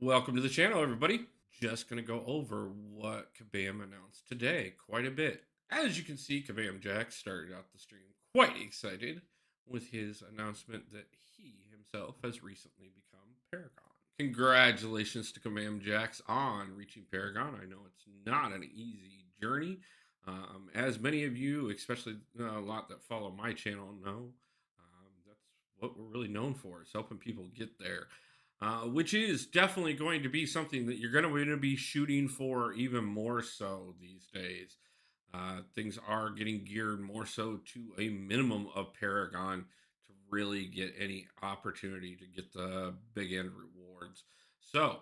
Welcome to the channel, everybody. Just going to go over what Kabam announced today quite a bit. As you can see, Kabam Jack started out the stream quite excited with his announcement that he himself has recently become Paragon. Congratulations to Kabam Jacks on reaching Paragon. I know it's not an easy journey. As many of you, especially a lot that follow my channel, know, that's what we're really known for, is helping people get there, which is definitely going to be something that you're going to be shooting for even more so these days. Things are getting geared more so to a minimum of Paragon to really get any opportunity to get the big end rewards. So,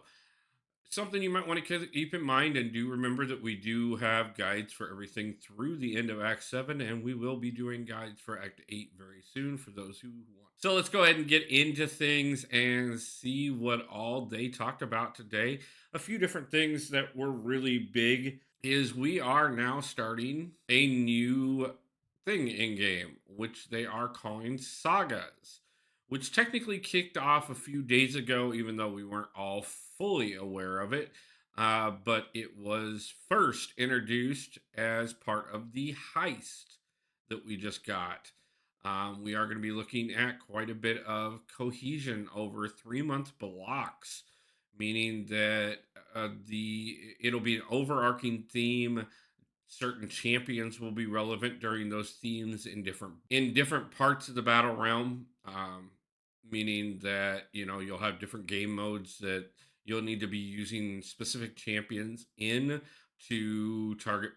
something you might want to keep in mind, and do remember that we do have guides for everything through the end of Act 7, and we will be doing guides for Act 8 very soon for those who want. So let's go ahead and get into things and see what all they talked about today. A few different things that were really big is we are now starting a new thing in game, which they are calling sagas, which technically kicked off a few days ago, even though we weren't all fully aware of it. But it was first introduced as part of the heist that we just got. We are going to be looking at quite a bit of cohesion over 3 month blocks, meaning that the it'll be an overarching theme. Certain champions will be relevant during those themes in different parts of the battle realm, meaning that you'll have different game modes that you'll need to be using specific champions in to target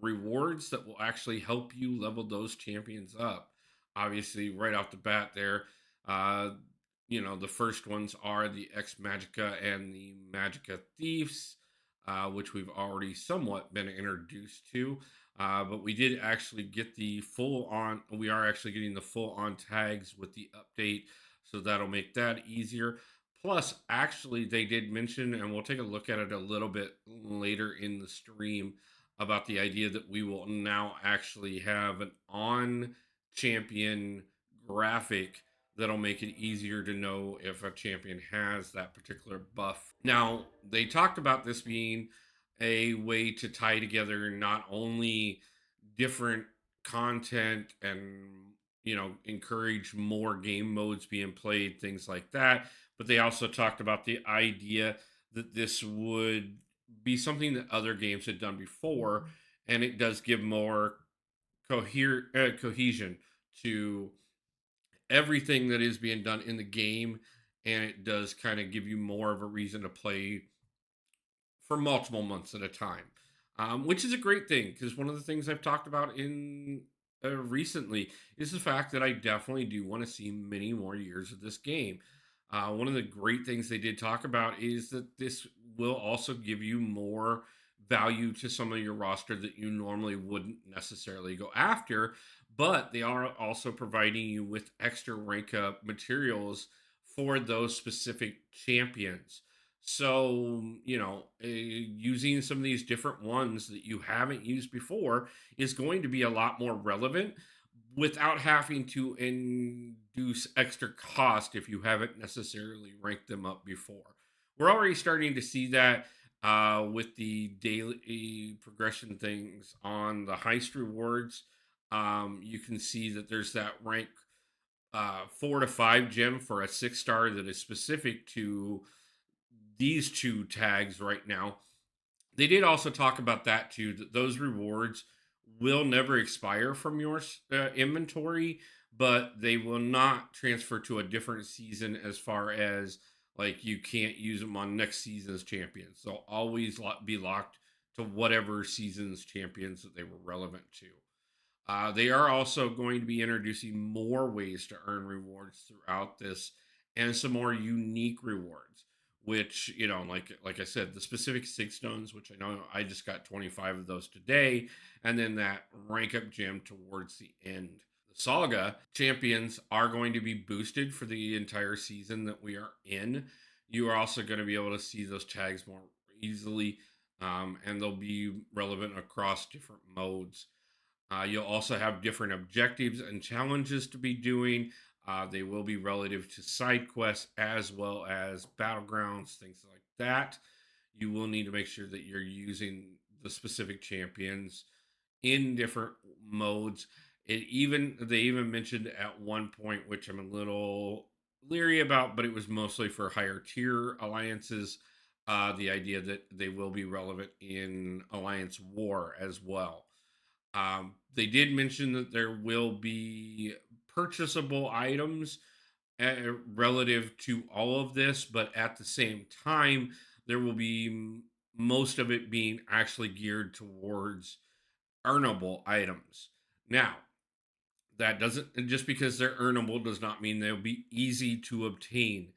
rewards that will actually help you level those champions up. Obviously, right off the bat there, uh the first ones are the ex magica and the magica thieves, which we've already somewhat been introduced to. But we did actually get the full on, we are actually getting the full on tags with the update. So that'll make that easier. Plus, actually, they did mention, and we'll take a look at it a little bit later in the stream, about the idea that we will now actually have an on champion graphic that'll make it easier to know if a champion has that particular buff. Now, they talked about this being a way to tie together not only different content and encourage more game modes being played, things like that, but they also talked about the idea that this would be something that other games had done before, and it does give more cohesion to everything that is being done in the game, and it does kind of give you more of a reason to play for multiple months at a time, which is a great thing, because one of the things I've talked about in recently is the fact that I definitely do want to see many more years of this game. One of the great things they did talk about is that this will also give you more value to some of your roster that you normally wouldn't necessarily go after, but they are also providing you with extra rank up materials for those specific champions. So, using some of these different ones that you haven't used before is going to be a lot more relevant without having to induce extra cost if you haven't necessarily ranked them up before. We're already starting to see that with the daily progression things on the heist rewards. You can see that there's that rank 4 to 5 gem for a 6 star that is specific to these two tags right now. They did also talk about that too, that those rewards will never expire from your inventory, but they will not transfer to a different season, as far as like you can't use them on next season's champions. They'll always be locked to whatever season's champions that they were relevant to. They are also going to be introducing more ways to earn rewards throughout this, and some more unique rewards. Which, like I said, the specific 6 stones, which I know I just got 25 of those today, and then that rank up gem towards the end. The saga champions are going to be boosted for the entire season that we are in. You are also going to be able to see those tags more easily, and they'll be relevant across different modes. You'll also have different objectives and challenges to be doing. They will be relative to side quests as well as battlegrounds, things like that. You will need to make sure that you're using the specific champions in different modes. They even mentioned at one point, which I'm a little leery about, but it was mostly for higher tier alliances. The idea that they will be relevant in Alliance War as well. They did mention that there will be purchasable items relative to all of this, but at the same time, there will be most of it being actually geared towards earnable items. Now, that doesn't just because they're earnable does not mean they'll be easy to obtain.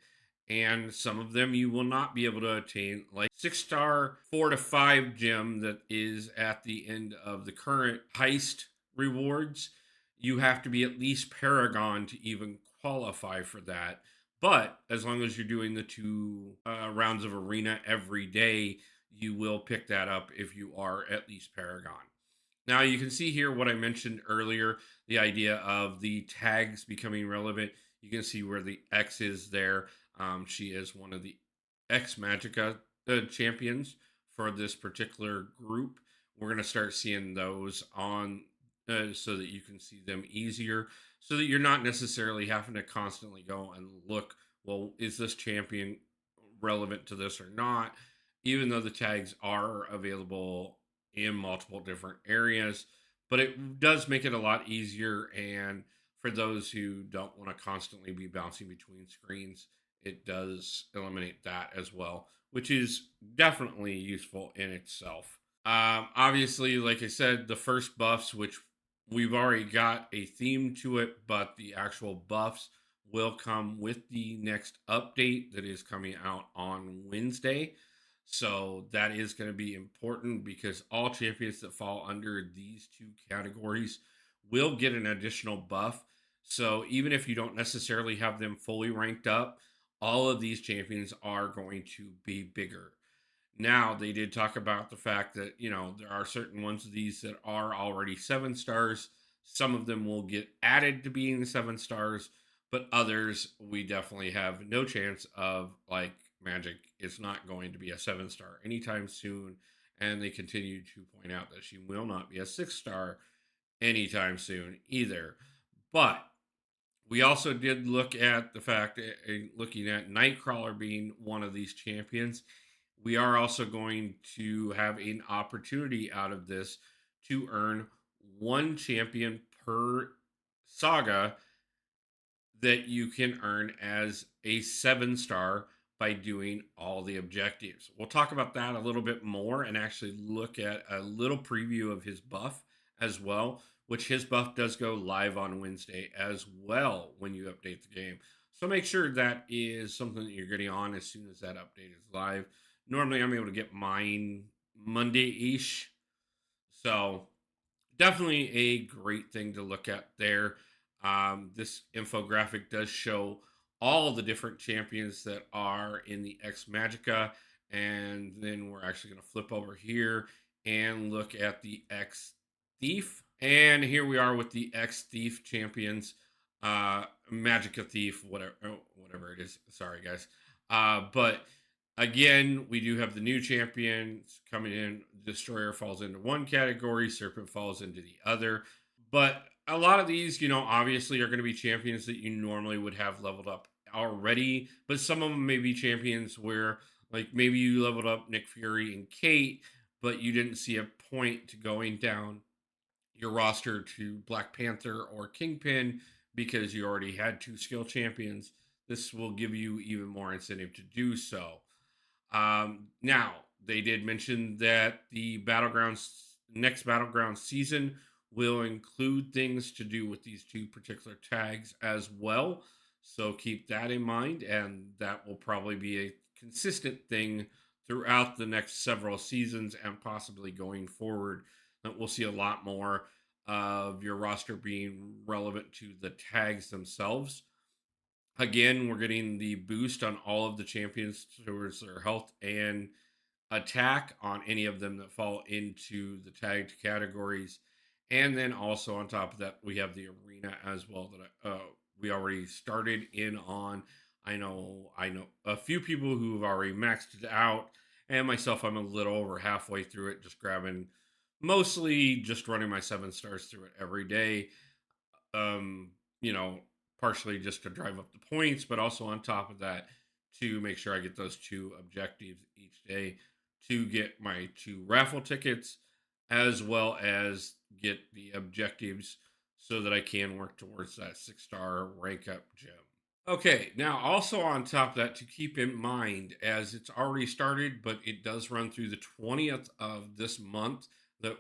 And some of them you will not be able to attain, like 6-star 4 to 5 gem that is at the end of the current heist rewards. You have to be at least Paragon to even qualify for that. But as long as you're doing the 2 rounds of arena every day, you will pick that up if you are at least Paragon. Now you can see here what I mentioned earlier, the idea of the tags becoming relevant. You can see where the X is there. She is one of the X Magica champions for this particular group. We're going to start seeing those on so that you can see them easier, so that you're not necessarily having to constantly go and look, well, is this champion relevant to this or not? Even though the tags are available in multiple different areas, but it does make it a lot easier. And for those who don't want to constantly be bouncing between screens, it does eliminate that as well, which is definitely useful in itself. Obviously, like I said, the first buffs, which we've already got a theme to it, but the actual buffs will come with the next update that is coming out on Wednesday. So that is going to be important because all champions that fall under these 2 categories will get an additional buff. So even if you don't necessarily have them fully ranked up, all of these champions are going to be bigger. Now, they did talk about the fact that, there are certain ones of these that are already 7 stars. Some of them will get added to being 7 stars, but others we definitely have no chance of, like Magic is not going to be a 7 star anytime soon. And they continue to point out that she will not be a 6 star anytime soon either. But we also did look at the fact, looking at Nightcrawler being one of these champions, we are also going to have an opportunity out of this to earn 1 champion per saga that you can earn as a 7 star by doing all the objectives. We'll talk about that a little bit more and actually look at a little preview of his buff as well, which his buff does go live on Wednesday as well when you update the game. So make sure that is something that you're getting on as soon as that update is live. Normally, I'm able to get mine Monday ish. So definitely a great thing to look at there. This infographic does show all the different champions that are in the X Magica. And then we're actually going to flip over here and look at the X Thief. And here we are with the X Thief champions. Magica Thief, whatever it is. Sorry, guys. But again, we do have the new champions coming in. Destroyer falls into one category, Serpent falls into the other. But a lot of these, obviously are going to be champions that you normally would have leveled up already. But some of them may be champions where, like, maybe you leveled up Nick Fury and Kate, but you didn't see a point to going down your roster to Black Panther or Kingpin because you already had 2 skill champions. This will give you even more incentive to do so. Now, they did mention that the next Battlegrounds season will include things to do with these 2 particular tags as well. So keep that in mind, and that will probably be a consistent thing throughout the next several seasons and possibly going forward. That we'll see a lot more of your roster being relevant to the tags themselves. Again, we're getting the boost on all of the champions towards their health and attack on any of them that fall into the tagged categories. And then also on top of that, we have the arena as well that we already started in on. I know a few people who have already maxed it out, and myself, I'm a little over halfway through it, just grabbing, mostly just running my 7 stars through it every day. Um, you know, partially just to drive up the points, but also on top of that to make sure I get those 2 objectives each day to get my 2 raffle tickets, as well as get the objectives so that I can work towards that 6 star rank up gem. Okay, now also on top of that, to keep in mind, as it's already started, but it does run through the 20th of this month, that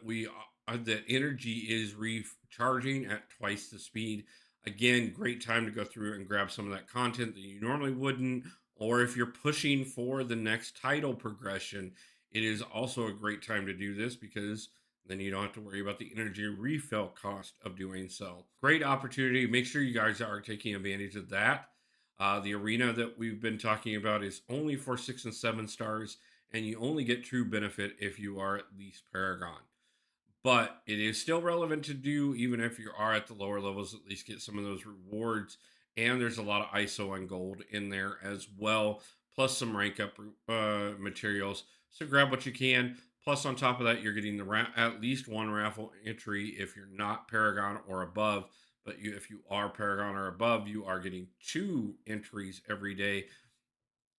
that energy is recharging at twice the speed. Again, great time to go through and grab some of that content that you normally wouldn't, or if you're pushing for the next title progression, it is also a great time to do this because then you don't have to worry about the energy refill cost of doing so. Great opportunity. Make sure you guys are taking advantage of that. The arena that we've been talking about is only for 6 and 7 stars, and you only get true benefit if you are at least Paragon. But it is still relevant to do, even if you are at the lower levels, at least get some of those rewards. And there's a lot of ISO and gold in there as well, plus some rank up materials. So grab what you can. Plus, on top of that, you're getting at least 1 raffle entry if you're not Paragon or above. But if you are Paragon or above, you are getting 2 entries every day.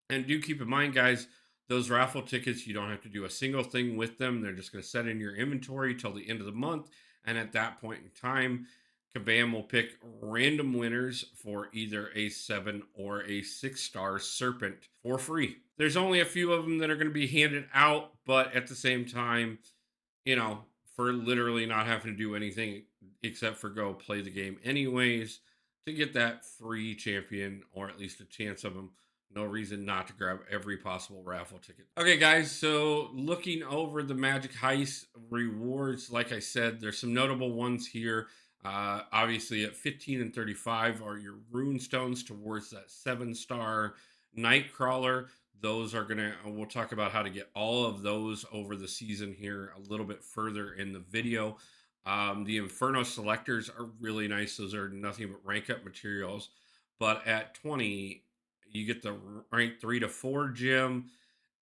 And do keep in mind, guys, those raffle tickets, you don't have to do a single thing with them. They're just going to set in your inventory till the end of the month. And at that point in time, Kabam will pick random winners for either a 7 or a 6 star serpent for free. There's only a few of them that are going to be handed out, but at the same time, you know, for literally not having to do anything except for go play the game anyways to get that free champion or at least a chance of them. No reason not to grab every possible raffle ticket. Okay, guys, so looking over the Magic Heist rewards, like I said, there's some notable ones here. Obviously, at 15 and 35 are your rune stones towards that 7 star Nightcrawler. Those are gonna, we'll talk about how to get all of those over the season here a little bit further in the video. The Inferno selectors are really nice. Those are nothing but rank up materials. But at 20, you get the rank 3 to 4 gem.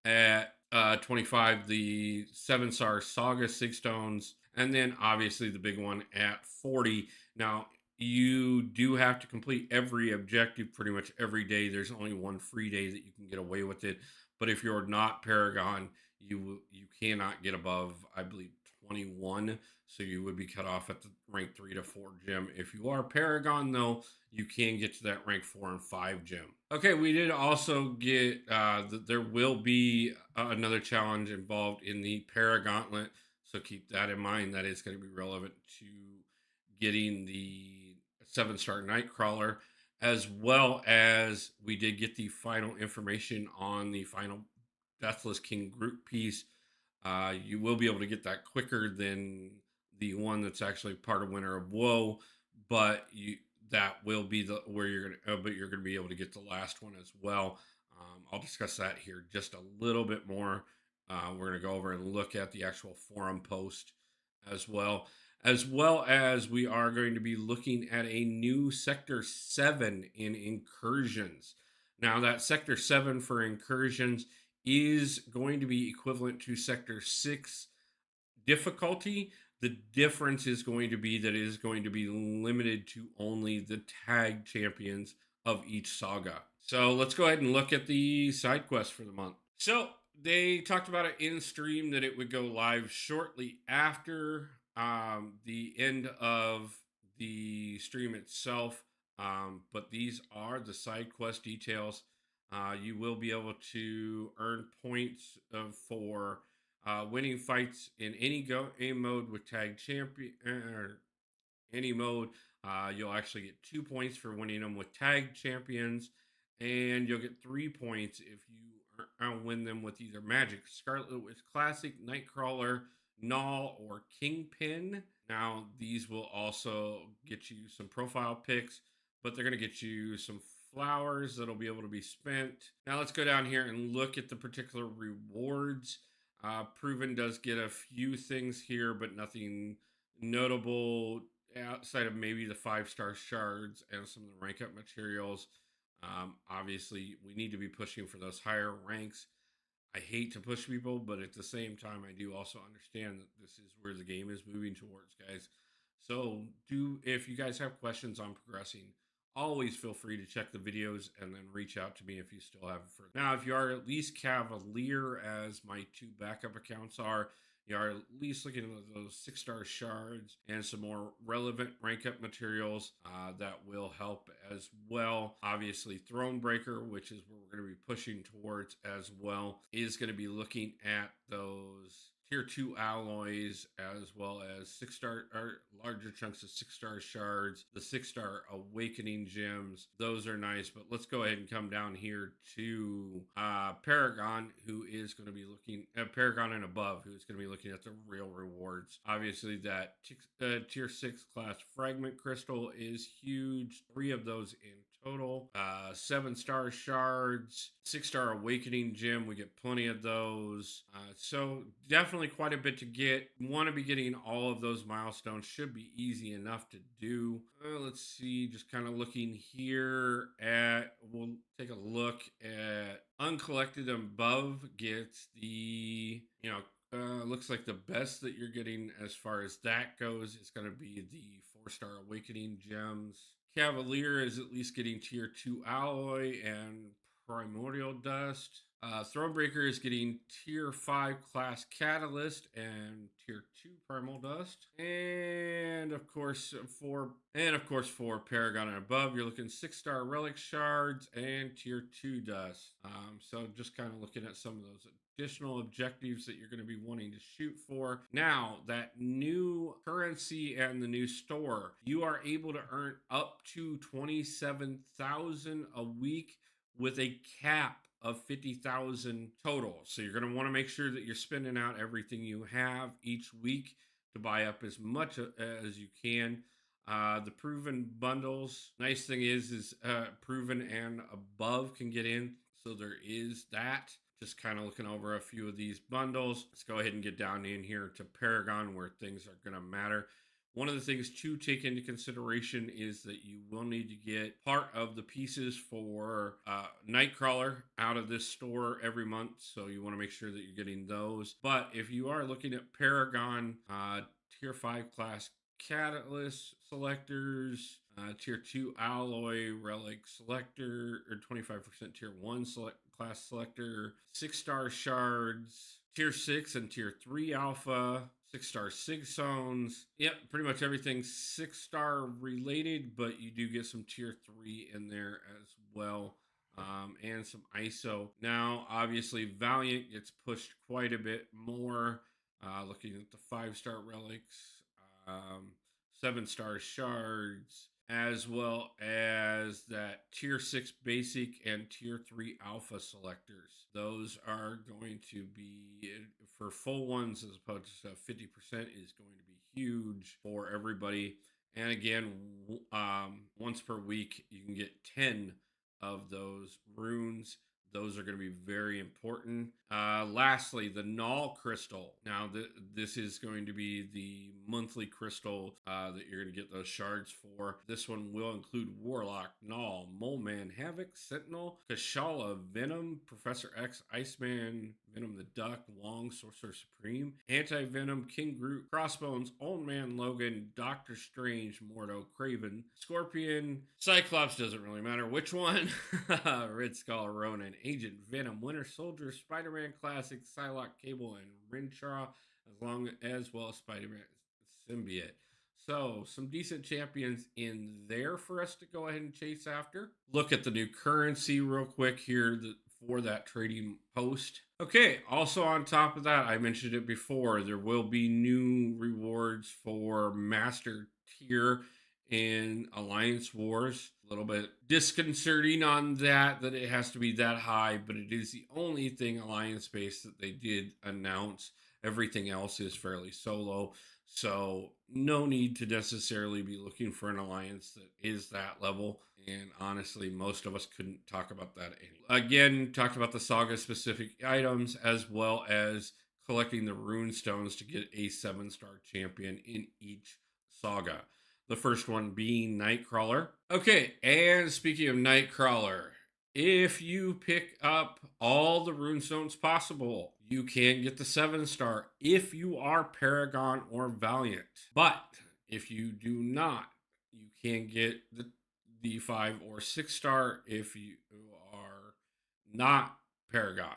At 25, the 7 star Saga Six Stones. And then obviously the big one at 40. Now, you do have to complete every objective pretty much every day. There's only one free day that you can get away with it. But if you're not Paragon, you cannot get above, I believe, 21. So you would be cut off at the rank 3 to 4 gem. If you are Paragon, though, you can get to that rank 4 and 5 gem. Okay, we did also get there will be another challenge involved in the Paragauntlet. So keep that in mind. That is going to be relevant to getting the 7 star Nightcrawler, as well as we did get the final information on the final Deathless King group piece. You will be able to get that quicker than the one that's actually part of Winter of Woe, but that will be the where you're gonna, but you're gonna be able to get the last one as well. I'll discuss that here just a little bit more. We're gonna go over and look at the actual forum post as well as we are going to be looking at a new Sector 7 in incursions. Now, that Sector 7 for incursions is going to be equivalent to Sector 6 difficulty. The difference is going to be that it is going to be limited to only the tag champions of each saga. So let's go ahead and look at the side quest for the month. So they talked about it in stream that it would go live shortly after the end of the stream itself. But these are the side quest details. You will be able to earn points for winning fights in any game mode with tag champion or any mode. You'll actually get 2 points for winning them with tag champions, and you'll get 3 points if you win them with either Magic, Scarlet Witch Classic, Nightcrawler, Null, or Kingpin. Now, these will also get you some profile picks, but they're going to get you some flowers that'll be able to be spent. Now, let's go down here and look at the particular rewards. Proven does get a few things here, but nothing notable outside of maybe the 5-star shards and some of the rank up materials. Obviously, we need to be pushing for those higher ranks. I hate to push people, but at the same time, I do also understand that this is where the game is moving towards, guys. So, if you guys have questions on progressing, always feel free to check the videos and then reach out to me if you still have it further. Now, if you are at least Cavalier, as my 2 backup accounts are, you are at least looking at those 6-star shards and some more relevant rank up materials that will help as well. Obviously, Thronebreaker, which is where we're going to be pushing towards as well, is going to be looking at those tier 2 alloys, as well as 6-star or larger chunks of 6-star shards, the 6-star awakening gems. Those are nice, but let's go ahead and come down here to Paragon, who is going to be looking at Paragon and above, who is going to be looking at the real rewards. Obviously, that tier 6 class fragment crystal is huge. 3 of those in total. 7-star shards, 6-star awakening gem. We get plenty of those. So definitely quite a bit to get. Want to be getting all of those milestones. Should be easy enough to do. Let's see, just kind of looking here at, we'll take a look at uncollected above gets the, looks like the best that you're getting as far as that goes is going to be the 4-star awakening gems. Cavalier is at least getting tier 2 alloy and primordial dust. Thronebreaker is getting tier 5 class catalyst and tier 2 primal dust. And of course for Paragon and above, you're looking 6-star relic shards and tier 2 dust. So just kind of looking at some of those additional objectives that you're going to be wanting to shoot for. Now, that new currency and the new store, you are able to earn up to 27,000 a week with a cap of 50,000 total. So you're going to want to make sure that you're spending out everything you have each week to buy up as much as you can. The proven bundles, nice thing is proven and above can get in. So there is that. Just kind of looking over a few of these bundles. Let's go ahead and get down in here to Paragon, where things are going to matter. One of the things to take into consideration is that you will need to get part of the pieces for Nightcrawler out of this store every month. So you want to make sure that you're getting those. But if you are looking at Paragon tier 5 class catalyst selectors, tier 2 alloy relic selector, or 25% tier 1 class selector, 6-star shards, tier 6 and tier 3 alpha, 6-star sig zones. Yep, pretty much everything 6-star related, but you do get some tier 3 in there as well. And some ISO. Now, obviously, Valiant gets pushed quite a bit more. Looking at the 5-star relics, 7-star shards, as well as that tier 6 basic and tier 3 alpha selectors. Those are going to be, for full ones as opposed to 50%, is going to be huge for everybody. And again, once per week, you can get 10 of those runes. Those are going to be very important. Lastly, the Null Crystal. Now, this is going to be the monthly crystal that you're going to get those shards for. This one will include Warlock, Null, Mole Man, Havoc, Sentinel, Kashala, Venom, Professor X, Iceman, Venom the Duck, Wong, Sorcerer Supreme, Anti-Venom, King Groot, Crossbones, Old Man Logan, Doctor Strange, Mordo, Craven, Scorpion, Cyclops, doesn't really matter which one, Red Skull, Ronan, Agent Venom, Winter Soldier, Spider-Man Classic, Psylocke, Cable, and Rintrah, as well as Spider-Man Symbiote. So, some decent champions in there for us to go ahead and chase after. Look at the new currency real quick here for that trading post. Okay, also on top of that, I mentioned it before, there will be new rewards for Master Tier in Alliance Wars. A little bit disconcerting on that it has to be that high, but it is the only thing Alliance based that they did announce. Everything else is fairly solo. So no need to necessarily be looking for an alliance that is that level. And honestly, most of us couldn't talk about that anyway. Again, talked about the saga specific items as well as collecting the rune stones to get a 7-star champion in each saga. The first one being Nightcrawler. Okay, and speaking of Nightcrawler, if you pick up all the runestones possible, you can get the 7-star if you are Paragon or Valiant. But if you do not, you can get the 5 or 6-star if you are not Paragon.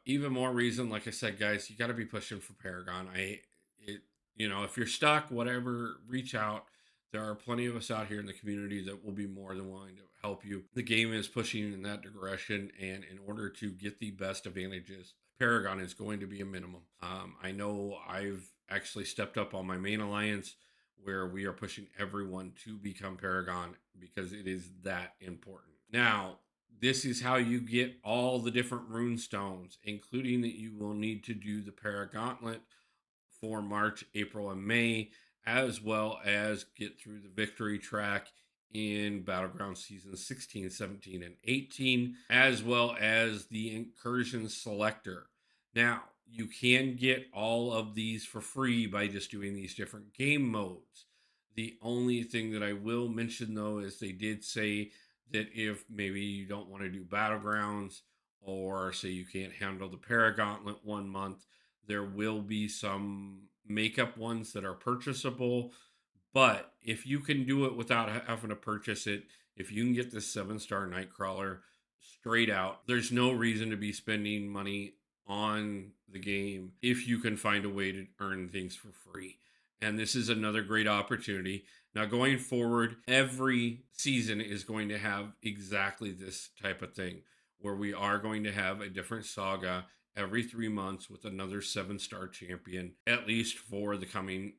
Even more reason, like I said, guys, you got to be pushing for Paragon. It, if you're stuck, whatever, reach out. There are plenty of us out here in the community that will be more than willing to help you. The game is pushing in that direction, and in order to get the best advantages, Paragon is going to be a minimum. I know I've actually stepped up on my main alliance where we are pushing everyone to become Paragon because it is that important. Now, this is how you get all the different rune stones, including that you will need to do the Paragauntlet for March, April, and May, as well as get through the victory track in Battleground Season 16, 17, and 18, as well as the Incursion Selector. Now, you can get all of these for free by just doing these different game modes. The only thing that I will mention, though, is they did say that if maybe you don't want to do Battlegrounds, or say you can't handle the Paragauntlet 1 month, there will be some makeup ones that are purchasable. But if you can do it without having to purchase it, if you can get this 7-star Nightcrawler straight out, there's no reason to be spending money on the game if you can find a way to earn things for free. And this is another great opportunity. Now, going forward, every season is going to have exactly this type of thing where we are going to have a different saga every 3 months with another 7-star champion, at least for the coming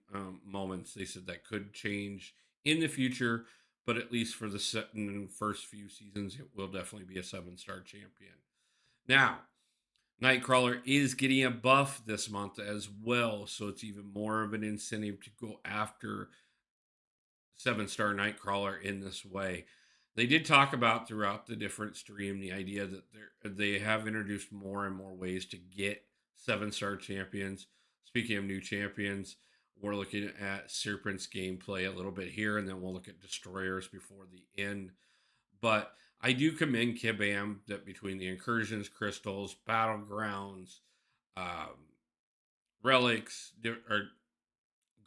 moments. They said that could change in the future, but at least for the first few seasons, it will definitely be a 7-star champion. Now, Nightcrawler is getting a buff this month as well, so it's even more of an incentive to go after 7-star Nightcrawler in this way. They did talk about throughout the different stream the idea that they have introduced more and more ways to get 7-star champions. Speaking of new champions, we're looking at Serpent's gameplay a little bit here, and then we'll look at Destroyers before the end. But I do commend Kabam that between the incursions, crystals, battlegrounds, relics, or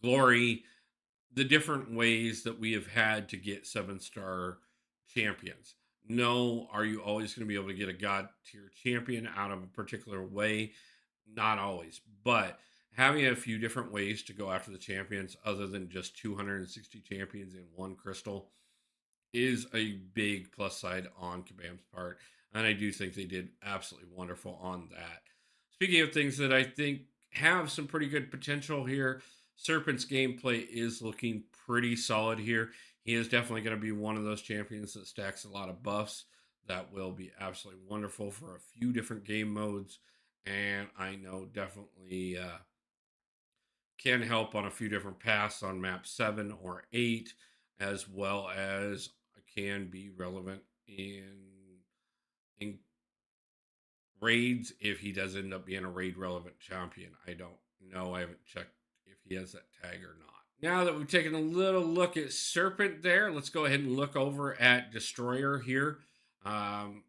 glory, the different ways that we have had to get 7-star champions. No, are you always going to be able to get a god tier champion out of a particular way? Not always, but having a few different ways to go after the champions other than just 260 champions in one crystal is a big plus side on Kabam's part. And I do think they did absolutely wonderful on that. Speaking of things that I think have some pretty good potential here, Serpent's gameplay is looking pretty solid here. He is definitely going to be one of those champions that stacks a lot of buffs. That will be absolutely wonderful for a few different game modes. And I know definitely can help on a few different paths on map 7 or 8, as well as can be relevant in raids if he does end up being a raid relevant champion. I don't know. I haven't checked if he has that tag or not. Now that we've taken a little look at Serpent there, let's go ahead and look over at Destroyer here. Going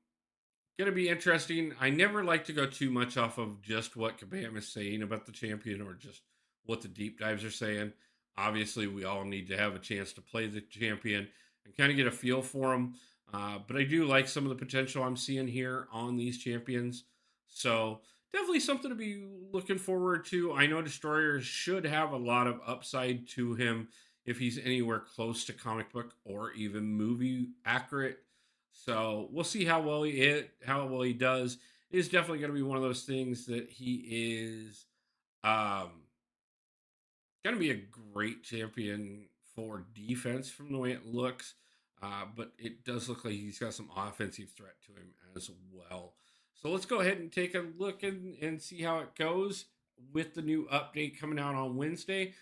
to be interesting. I never like to go too much off of just what Kabam is saying about the champion or just what the deep dives are saying. Obviously, we all need to have a chance to play the champion and kind of get a feel for him. But I do like some of the potential I'm seeing here on these champions. So definitely something to be looking forward to. I know Destroyer should have a lot of upside to him if he's anywhere close to comic book or even movie accurate. So we'll see how well he does. It is definitely going to be one of those things that he is going to be a great champion for defense from the way it looks. But it does look like he's got some offensive threat to him as well. So let's go ahead and take a look and see how it goes with the new update coming out on Wednesday.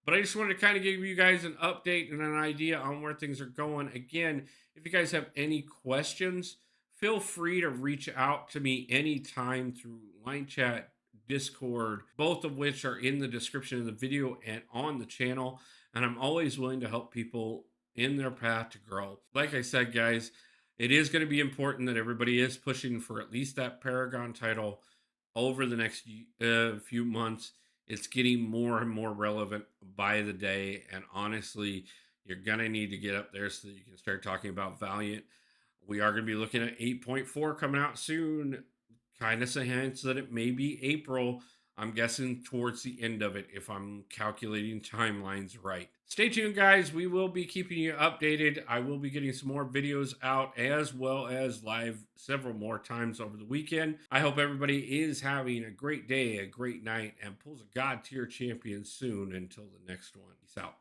But I just wanted to kind of give you guys an update and an idea on where things are going. Again, if you guys have any questions, feel free to reach out to me anytime through line chat, Discord, both of which are in the description of the video and on the channel. and I'm always willing to help people in their path to grow. Like I said, guys, it is going to be important that everybody is pushing for at least that Paragon title over the next few months. It's getting more and more relevant by the day, and honestly, you're gonna need to get up there so that you can start talking about Valiant. We are going to be looking at 8.4 coming out soon. Kind of some hints that it may be April. I'm guessing towards the end of it if I'm calculating timelines right. Stay tuned, guys. We will be keeping you updated. I will be getting some more videos out as well as live several more times over the weekend. I hope everybody is having a great day, a great night, and pulls a God tier champion soon until the next one. Peace out.